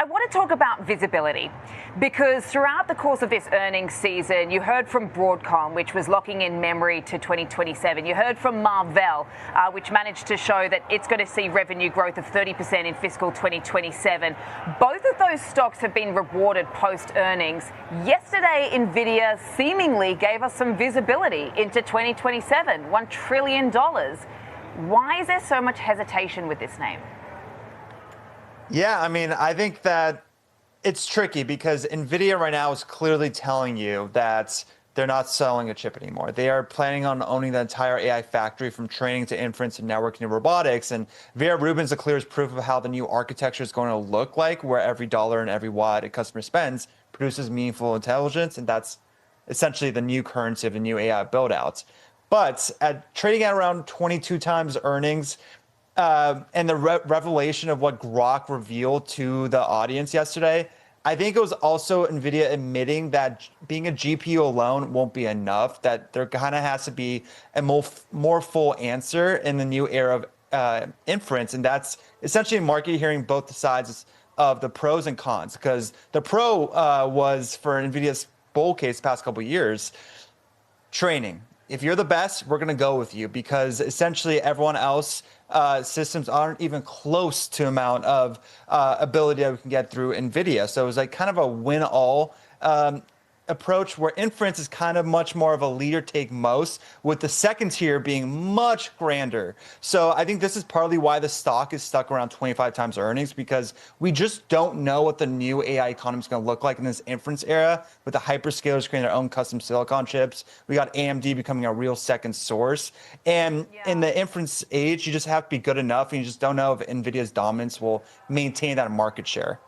I want to talk about visibility because throughout the course of this earnings season, you heard from Broadcom, which was locking in memory to 2027. You heard from Marvell, which managed to show that it's going to see revenue growth of 30% in fiscal 2027. Both of those stocks have been rewarded post-earnings. Yesterday, Nvidia seemingly gave us some visibility into 2027, $1 trillion. Why is there so much hesitation with this name? Yeah, I mean, I think that it's tricky because NVIDIA right now is clearly telling you that they're not selling a chip anymore. They are planning on owning the entire AI factory from training to inference and networking and robotics. And Vera Rubin's the clearest proof of how the new architecture is going to look like, where every dollar and every watt a customer spends produces meaningful intelligence. And that's essentially the new currency of the new AI build-outs. But trading at around 22 times earnings, and the revelation of what Groq revealed to the audience yesterday, I think it was also NVIDIA admitting that being a GPU alone won't be enough, that there kind of has to be a more full answer in the new era of inference. And that's essentially a market hearing both the sides of the pros and cons, because the pro was for NVIDIA's bull case the past couple of years, training. If you're the best, we're going to go with you, because essentially everyone else systems aren't even close to amount of ability that we can get through NVIDIA. So it was like kind of a win-all approach, where inference is kind of much more of a leader take most, with the second tier being much grander. So I think this is partly why the stock is stuck around 25 times earnings, because we just don't know what the new AI economy is going to look like in this inference era, with the hyperscalers creating their own custom silicon chips. We got AMD becoming a real second source. And in the inference age, you just have to be good enough, and you just don't know if NVIDIA's dominance will maintain that market share.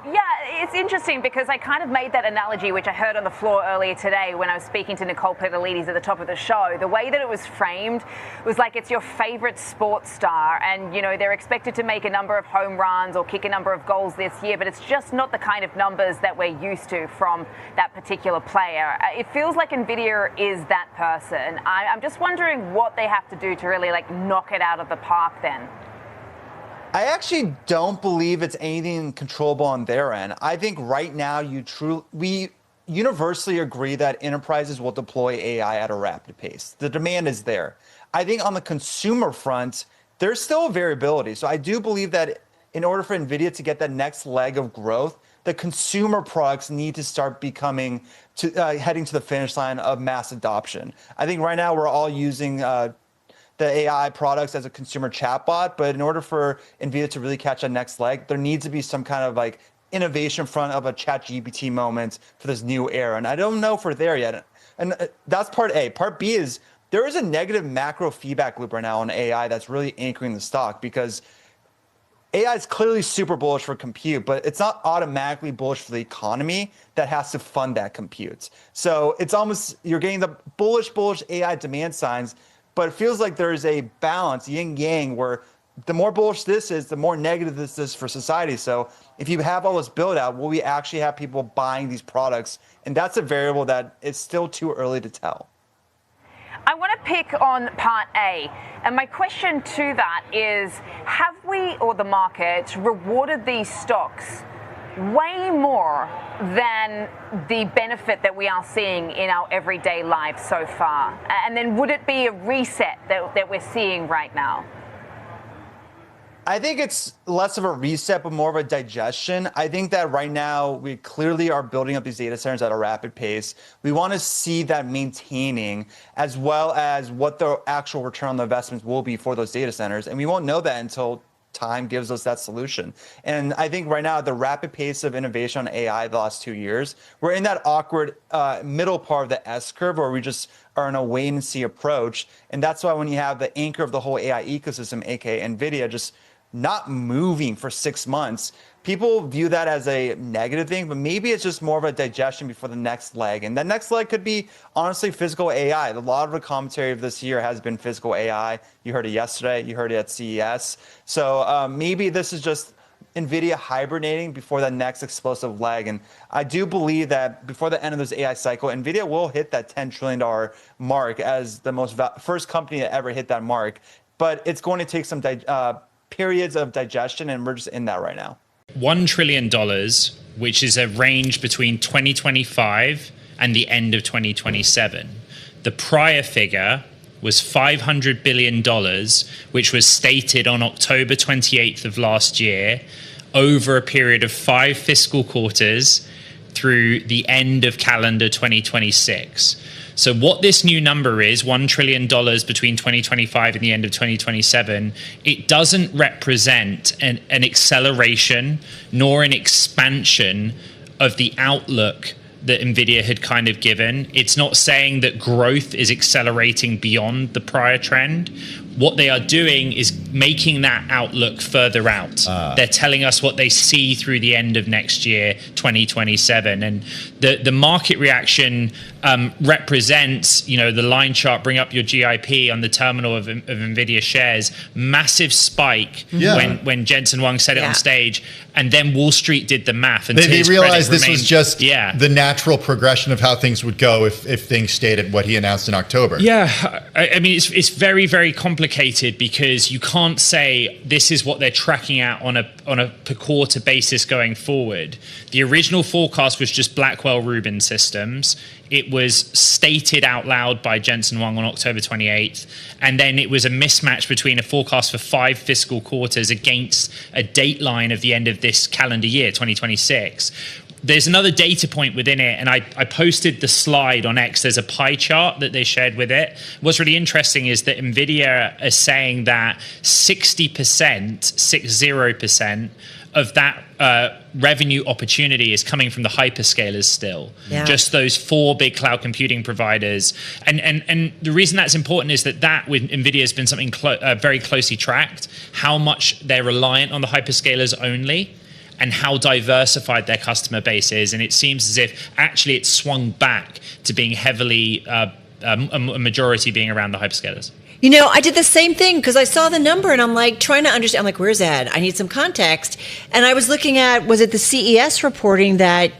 Yeah, it's interesting because I kind of made that analogy, which I heard on the floor earlier today when I was speaking to Nicole Petalides at the top of the show. The way that it was framed was like it's your favorite sports star, and, you know, they're expected to make a number of home runs or kick a number of goals this year, but it's just not the kind of numbers that we're used to from that particular player. It feels like NVIDIA is that person. I'm just wondering what they have to do to really, like, knock it out of the park then. I actually don't believe it's anything controllable on their end. I think right now we universally agree that enterprises will deploy AI at a rapid pace. The demand is there. I think on the consumer front, there's still a variability. So I do believe that in order for NVIDIA to get that next leg of growth, the consumer products need to start heading to the finish line of mass adoption. I think right now we're all using the AI products as a consumer chatbot, but in order for NVIDIA to really catch that next leg, there needs to be some kind of like innovation front of a ChatGPT moment for this new era. And I don't know if we're there yet. And that's part A. Part B is there is a negative macro feedback loop right now on AI that's really anchoring the stock, because AI is clearly super bullish for compute, but it's not automatically bullish for the economy that has to fund that compute. So it's almost, you're getting the bullish AI demand signs, but it feels like there is a balance, yin yang, where the more bullish this is, the more negative this is for society. So if you have all this build out, will we actually have people buying these products? And that's a variable that it's still too early to tell. I want to pick on part A. And my question to that is, have we, or the market, rewarded these stocks way more than the benefit that we are seeing in our everyday life so far? And then would it be a reset that we're seeing right now? I think it's less of a reset, but more of a digestion. I think that right now we clearly are building up these data centers at a rapid pace. We want to see that maintaining, as well as what the actual return on the investments will be for those data centers. And we won't know that until time gives us that solution. And I think right now, the rapid pace of innovation on AI the last 2 years, we're in that awkward middle part of the S curve where we just are in a wait and see approach. And that's why when you have the anchor of the whole AI ecosystem, aka NVIDIA, just not moving for 6 months, people view that as a negative thing, but maybe it's just more of a digestion before the next leg. And that next leg could be, honestly, physical AI. A lot of the commentary of this year has been physical AI. You heard it yesterday. You heard it at CES. So maybe this is just NVIDIA hibernating before that next explosive leg. And I do believe that before the end of this AI cycle, NVIDIA will hit that $10 trillion mark as the first company to ever hit that mark. But it's going to take some periods of digestion, and we're just in that right now. $1 trillion, which is a range between 2025 and the end of 2027. The prior figure was $500 billion, which was stated on October 28th of last year over a period of 5 fiscal quarters through the end of calendar 2026. So what this new number is, $1 trillion between 2025 and the end of 2027, it doesn't represent an acceleration nor an expansion of the outlook that NVIDIA had kind of given. It's not saying that growth is accelerating beyond the prior trend. What they are doing is making that outlook further out. They're telling us what they see through the end of next year, 2027. And the market reaction represents, the line chart, bring up your GIP on the terminal of NVIDIA shares, massive spike when Jensen Huang said it on stage. And then Wall Street did the math. And they realized this was just the natural progression of how things would go if things stayed at what he announced in October. Yeah, I mean, it's very, very complicated because you can't say this is what they're tracking at on a per quarter basis going forward. The original forecast was just Blackwell-Rubin systems. It was stated out loud by Jensen Huang on October 28th. And then it was a mismatch between a forecast for 5 fiscal quarters against a dateline of the end of this calendar year, 2026. There's another data point within it, and I posted the slide on X. There's a pie chart that they shared with it. What's really interesting is that NVIDIA is saying that 60% of that revenue opportunity is coming from the hyperscalers still. Just those 4 big cloud computing providers. And the reason that's important is that with NVIDIA has been something very closely tracked, how much they're reliant on the hyperscalers only, and how diversified their customer base is. And it seems as if actually it's swung back to being heavily, a majority being around the hyperscalers. I did the same thing because I saw the number and I'm like trying to understand. I'm like, where's that? I need some context. And I was looking at, was it the CES reporting that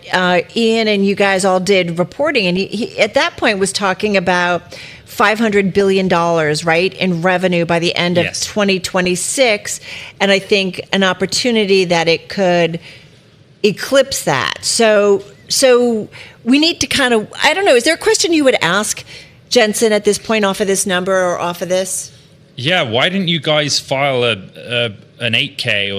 Ian and you guys all did reporting? And he at that point was talking about $500 billion, right, in revenue by the end of 2026. And I think an opportunity that it could eclipse that. So we need to kind of, I don't know, is there a question you would ask Jensen at this point off of this number or off of this? Yeah, why didn't you guys file an 8K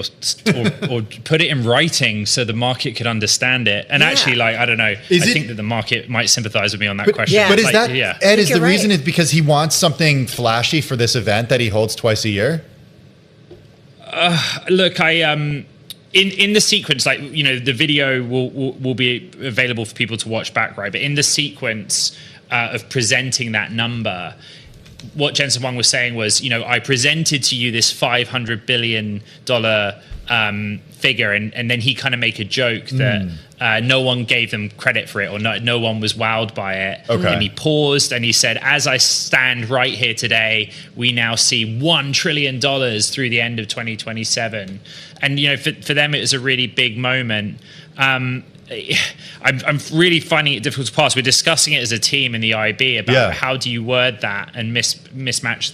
or put it in writing so the market could understand it? And actually, I don't know. I think that the market might sympathize with me on that question. But is that, Ed, is the reason is because he wants something flashy for this event that he holds twice a year? Look, in the sequence, the video will be available for people to watch back, right? But in the sequence of presenting that number, what Jensen Huang was saying was, I presented to you this $500 billion figure, and then he kind of make a joke that no one gave them credit for it, or no one was wowed by it. And he paused and he said, as I stand right here today, we now see $1 trillion through the end of 2027. And, for them, it was a really big moment. I'm really finding it difficult to pass. We're discussing it as a team in the IB about how do you word that and mismatch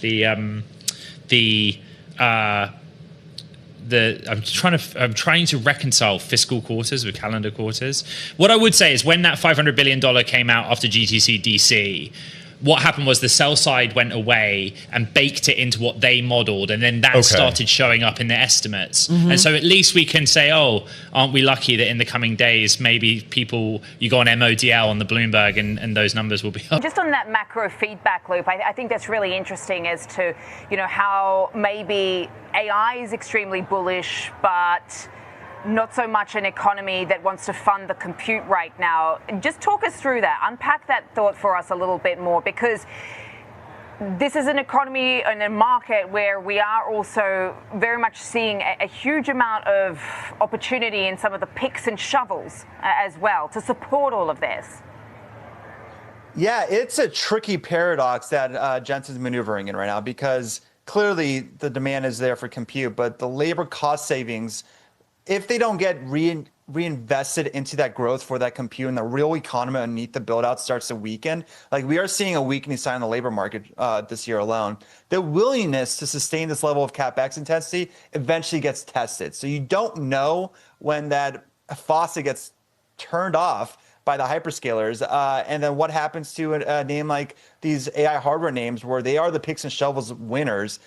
I'm trying to reconcile fiscal quarters with calendar quarters. What I would say is when that $500 billion came out after GTC DC, what happened was the sell side went away and baked it into what they modeled, and then that started showing up in the estimates. And so at least we can say, aren't we lucky that in the coming days, maybe you go on MODL on the Bloomberg and those numbers will be up. Just on that macro feedback loop, I think that's really interesting as to, how maybe AI is extremely bullish, but not so much an economy that wants to fund the compute right now. Just talk us through that. Unpack that thought for us a little bit more, because this is an economy and a market where we are also very much seeing a huge amount of opportunity in some of the picks and shovels as well to support all of this. Yeah, it's a tricky paradox that Jensen's maneuvering in right now, because clearly the demand is there for compute, but the labor cost savings, if they don't get reinvested into that growth for that compute and the real economy underneath the build out starts to weaken, like we are seeing a weakening sign in the labor market this year alone, the willingness to sustain this level of capex intensity eventually gets tested. So you don't know when that faucet gets turned off by the hyperscalers, and then what happens to a name like these AI hardware names where they are the picks and shovels winners.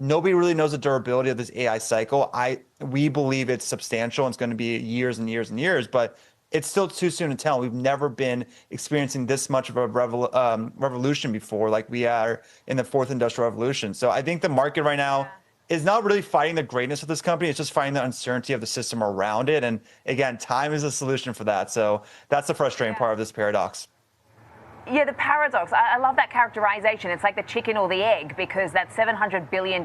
Nobody really knows the durability of this AI cycle. We believe it's substantial and it's going to be years and years and years, but it's still too soon to tell. We've never been experiencing this much of a revolution before, like we are in the fourth industrial revolution. So I think the market right now is not really fighting the greatness of this company. It's just fighting the uncertainty of the system around it. And again, time is a solution for that. So that's the frustrating part of this paradox. Yeah, the paradox. I love that characterization. It's like the chicken or the egg, because that $700 billion in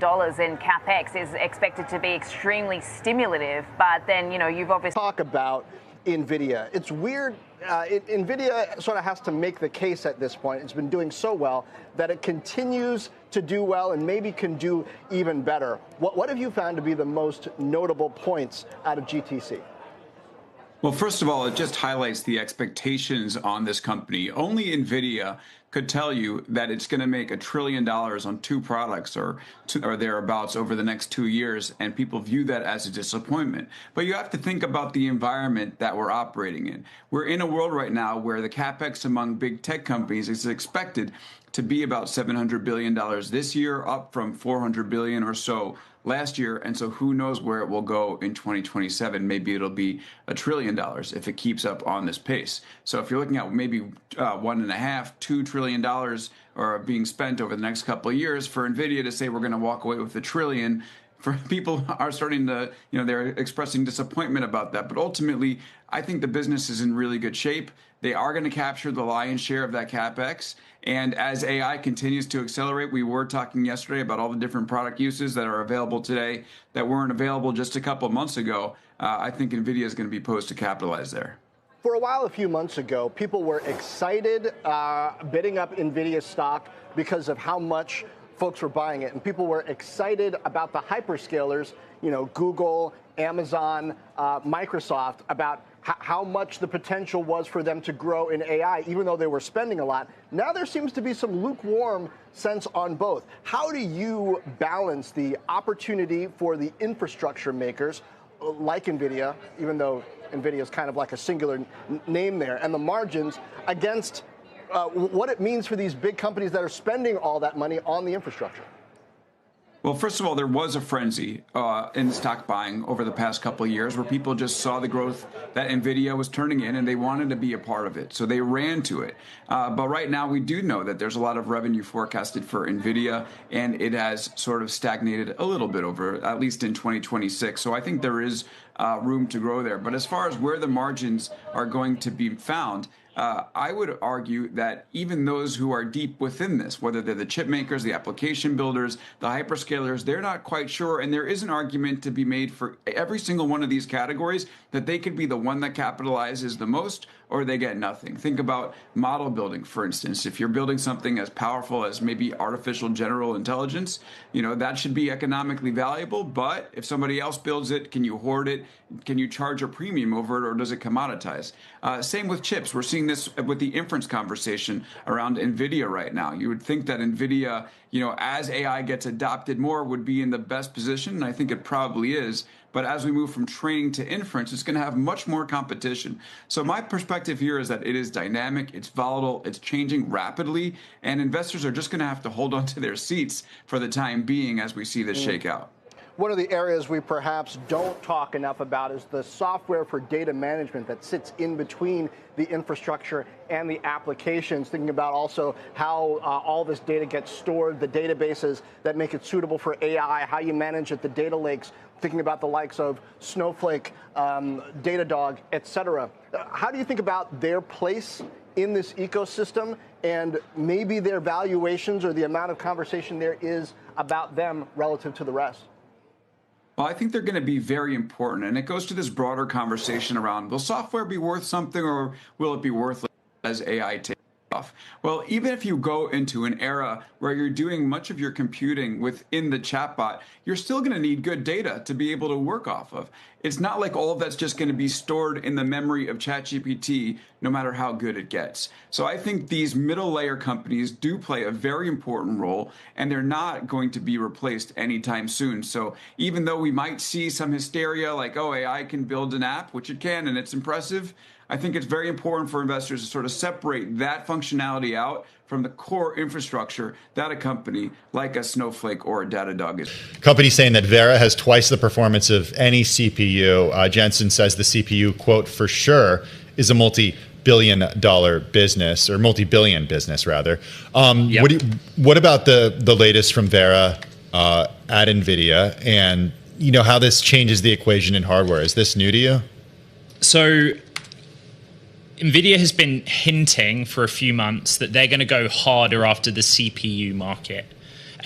capex is expected to be extremely stimulative. But then, you've obviously talk about Nvidia. It's weird. Nvidia sort of has to make the case at this point. It's been doing so well that it continues to do well and maybe can do even better. What have you found to be the most notable points out of GTC? Well, first of all, it just highlights the expectations on this company. Only NVIDIA could tell you that it's going to make $1 trillion on two products or thereabouts over the next 2 years, and people view that as a disappointment. But you have to think about the environment that we're operating in. We're in a world right now where the capex among big tech companies is expected to be about $700 billion this year, up from $400 billion or so last year. And so who knows where it will go in 2027. Maybe it'll be $1 trillion if it keeps up on this pace. So if you're looking at maybe $1.5–2 trillion are being spent over the next couple of years, for NVIDIA to say we're going to walk away with $1 trillion, for people are starting to, they're expressing disappointment about that. But ultimately, I think the business is in really good shape. They are going to capture the lion's share of that capex. And as AI continues to accelerate, we were talking yesterday about all the different product uses that are available today that weren't available just a couple of months ago. I think NVIDIA is going to be poised to capitalize there. For a while, a few months ago, people were excited bidding up NVIDIA stock because of how much folks were buying it. And people were excited about the hyperscalers, Google, Amazon, Microsoft, about how much the potential was for them to grow in AI, even though they were spending a lot. Now there seems to be some lukewarm sense on both. How do you balance the opportunity for the infrastructure makers like NVIDIA, even though NVIDIA is kind of like a singular name there, and the margins against what it means for these big companies that are spending all that money on the infrastructure? Well, first of all, there was a frenzy in stock buying over the past couple of years where people just saw the growth that NVIDIA was turning in and they wanted to be a part of it. So they ran to it. But right now, we do know that there's a lot of revenue forecasted for NVIDIA, and it has sort of stagnated a little bit over, at least in 2026. So I think there is room to grow there. But as far as where the margins are going to be found, I would argue that even those who are deep within this, whether they're the chip makers, the application builders, the hyperscalers, they're not quite sure. And there is an argument to be made for every single one of these categories that they could be the one that capitalizes the most or they get nothing. Think about model building, for instance. If you're building something as powerful as maybe artificial general intelligence, that should be economically valuable. But if somebody else builds it, can you hoard it? Can you charge a premium over it, or does it commoditize? Same with chips. We're seeing this with the inference conversation around NVIDIA right now. You would think that NVIDIA, as AI gets adopted more, would be in the best position, and I think it probably is. But as we move from training to inference, it's going to have much more competition. So my perspective here is that it is dynamic, it's volatile, it's changing rapidly, and investors are just going to have to hold on to their seats for the time being as we see this shake out. One of the areas we perhaps don't talk enough about is the software for data management that sits in between the infrastructure and the applications, thinking about also how all this data gets stored, the databases that make it suitable for AI, how you manage it, the data lakes, thinking about the likes of Snowflake, Datadog, et cetera. How do you think about their place in this ecosystem and maybe their valuations or the amount of conversation there is about them relative to the rest? Well, I think they're going to be very important. And it goes to this broader conversation around, will software be worth something or will it be worthless as AI takes Well, even if you go into an era where you're doing much of your computing within the chatbot, you're still going to need good data to be able to work off of. It's not like all of that's just going to be stored in the memory of ChatGPT, no matter how good it gets. So I think these middle layer companies do play a very important role, and they're not going to be replaced anytime soon. So even though we might see some hysteria like, oh, AI can build an app, which it can, and it's impressive, I think it's very important for investors to sort of separate that functionality out from the core infrastructure that a company like a Snowflake or a Datadog is. Company saying that Vera has twice the performance of any CPU. Jensen says the CPU, quote, for sure, is a multi-billion-dollar business, or multi-billion business, rather. Yep. What about the latest from Vera at NVIDIA, and how this changes the equation in hardware? Is this new to you? So NVIDIA has been hinting for a few months that they're going to go harder after the CPU market.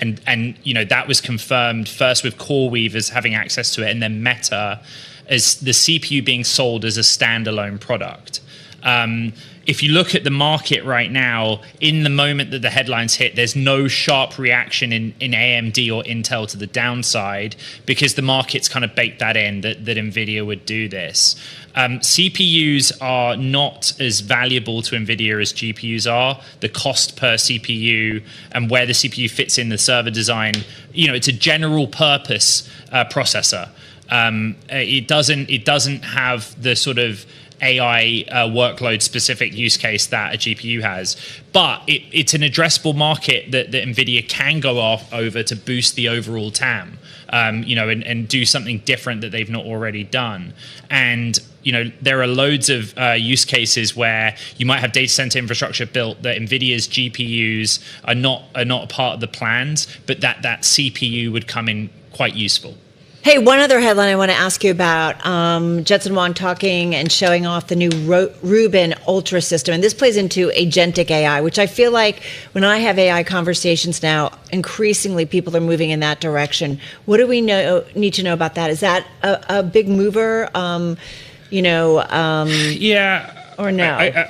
And that was confirmed first with CoreWeave as having access to it, and then Meta as the CPU being sold as a standalone product. If you look at the market right now, in the moment that the headlines hit, there's no sharp reaction in AMD or Intel to the downside, because the market's kind of baked that in, that NVIDIA would do this. CPUs are not as valuable to NVIDIA as GPUs are. The cost per CPU and where the CPU fits in the server design, it's a general purpose processor. It doesn't have the sort of AI workload specific use case that a GPU has, but it's an addressable market that NVIDIA can go over to boost the overall TAM, and do something different that they've not already done. And there are loads of use cases where you might have data center infrastructure built that NVIDIA's GPUs are not a part of the plans, but that CPU would come in quite useful. Hey, one other headline I want to ask you about. Jensen Huang talking and showing off the new Rubin Ultra system. And this plays into agentic AI, which I feel like when I have AI conversations now, increasingly people are moving in that direction. What do we need to know about that? Is that a big mover, yeah. Or no?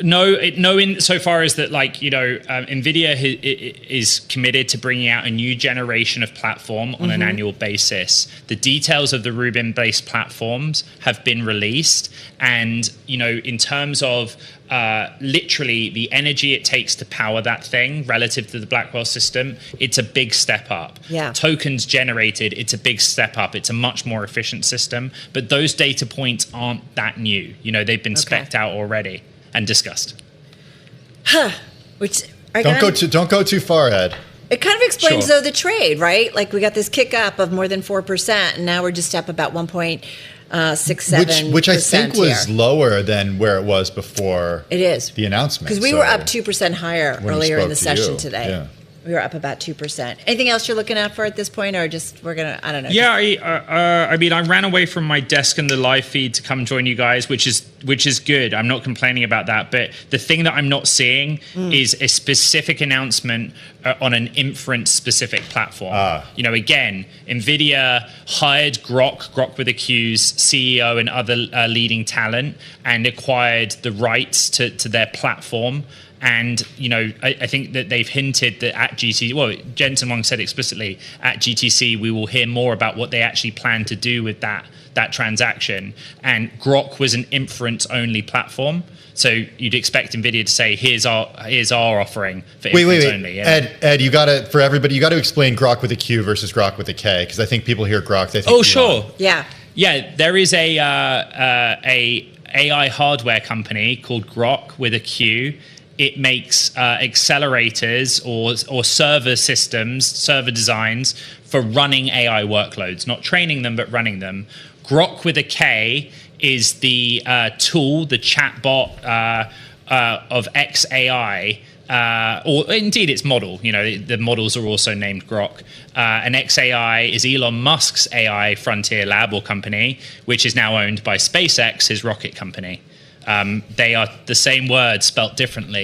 No, insofar as that, NVIDIA is committed to bringing out a new generation of platform on an annual basis. The details of the Rubin-based platforms have been released, and in terms of literally the energy it takes to power that thing relative to the Blackwell system, it's a big step up. Yeah. Tokens generated, it's a big step up. It's a much more efficient system, but those data points aren't that new. They've been specced out already and discussed. Don't go too far, Ed. It kind of explains, though, the trade, right? Like we got this kick up of more than 4%, and now we're just up about 1.67%. Which I think was lower than where it was before. It is the announcement, because we were up 2% higher earlier in the session today. Yeah. We were up about 2%. Anything else you're looking at for at this point, or just I don't know? Yeah, I ran away from my desk and the live feed to come join you guys, which is good. I'm not complaining about that. But the thing that I'm not seeing is a specific announcement on an inference specific platform. Again, NVIDIA hired Groq with a Q's CEO and other leading talent, and acquired the rights to their platform. And, I think that they've hinted that at GTC, Jensen Huang said explicitly, at GTC, we will hear more about what they actually plan to do with that transaction. And Groq was an inference-only platform. So you'd expect NVIDIA to say, here's our offering for inference only. Yeah. Ed, you got to explain Groq with a Q versus Groq with a K, because I think people hear Groq, they think sure. Yeah. Yeah, there is a AI hardware company called Groq with a Q. It makes accelerators or server systems, server designs for running AI workloads, not training them, but running them. Groq with a K is the tool, the chatbot of xAI, or indeed its model. The models are also named Groq. And xAI is Elon Musk's AI frontier lab or company, which is now owned by SpaceX, his rocket company. They are the same word spelt differently.